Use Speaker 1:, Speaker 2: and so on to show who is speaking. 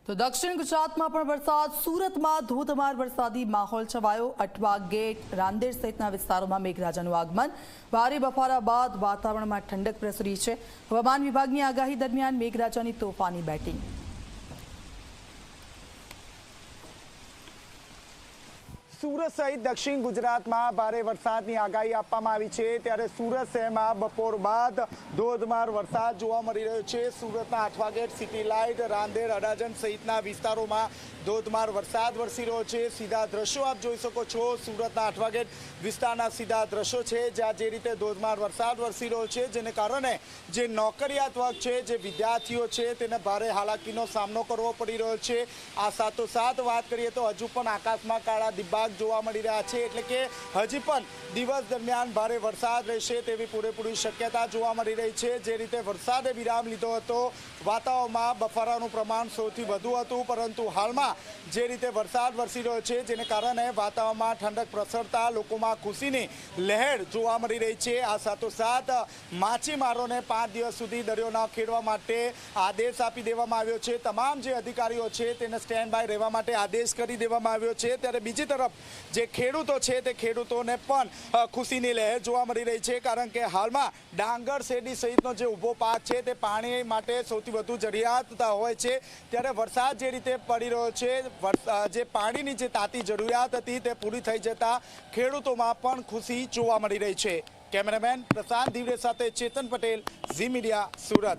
Speaker 1: તો દક્ષિણ ગુજરાતમાં પણ વરસાદ. સુરતમાં ધોધમાર વરસાદી માહોલ છવાયો. અઠવા ગેટ, રાંદેર સહિતના વિસ્તારોમાં મેઘરાજાનું આગમન. ભારે બફારા બાદ વાતાવરણમાં ઠંડક પ્રસરી છે. હવામાન વિભાગની આગાહી દરમિયાન મેઘરાજાની તોફાની બેટિંગ.
Speaker 2: સુરત સહિત દક્ષિણ ગુજરાતમાં ભારે વરસાદની આગાહી આપવામાં આવી છે. ત્યારે સુરત શહેરમાં બપોર બાદ ધોધમાર વરસાદ જોવા મળી રહ્યો છે. સુરતના Athwa Gate, City Light, Rander, Adajan સહિતના વિસ્તારોમાં ધોધમાર વરસાદ વરસી રહ્યો છે. સીધા દ્રશ્યો આપ જોઈ શકો છો. સુરતના અઠવા ગેટ વિસ્તારના સીધા દ્રશ્યો છે, જ્યાં જે રીતે ધોધમાર વરસાદ વરસી રહ્યો છે, જેને કારણે જે નોકરિયાત વર્ગ છે, જે વિદ્યાર્થીઓ છે, તેને ભારે હાલાકીનો સામનો કરવો પડી રહ્યો છે. આ સાથોસાથ વાત કરીએ તો હજુ પણ આકાશમાં કાળા દિબાગ જોવા મળી રહ્યા છે, એટલે કે હજી પણ દિવસ દરમિયાન ભારે વરસાદ રહેશે તેવી પૂરેપૂરી શક્યતા જોવા મળી રહી છે. જે રીતે વરસાદે વિરામ લીધો હતો, વાતાવરણમાં બફારાનું પ્રમાણ સૌથી વધુ હતું, પરંતુ હાલમાં જે રીતે વરસાદ વરસી રહ્યો છે, જેને કારણે વાતાવરણમાં ઠંડક પ્રસરતા લોકોમાં ખુશીની લહેર જોવા મળી રહી છે. આ સાથોસાથ માછીમારોને 5 દિવસ સુધી દરિયો ન ખેડવા માટે આદેશ આપી દેવામાં આવ્યો છે. તમામ જે અધિકારીઓ છે તેને સ્ટેન્ડ બાય રહેવા માટે આદેશ કરી દેવામાં આવ્યો છે. ત્યારે બીજી તરફ જે ખેડૂતો છે તે ખેડૂતોને પણ ખુશીની લહેર જોવા મળી રહી છે, કારણ કે હાલમાં ડાંગર, શેરડી સહિતનો જે ઊભો પાક છે તે પાણી માટે સૌથી વધુ જરૂરિયાત હોય છે. ત્યારે વરસાદ જે રીતે પડી રહ્યો છે, જે પાણીની જે તાતી જરૂરિયાત હતી તે પૂરી થઈ જતા ખેડૂતોમાં પણ ખુશી જોવા મળી રહી છે. કેમેરામેન પ્રશાંત ધીવરે સાથે ચેતન પટેલ, ઝી મીડિયા, સુરત.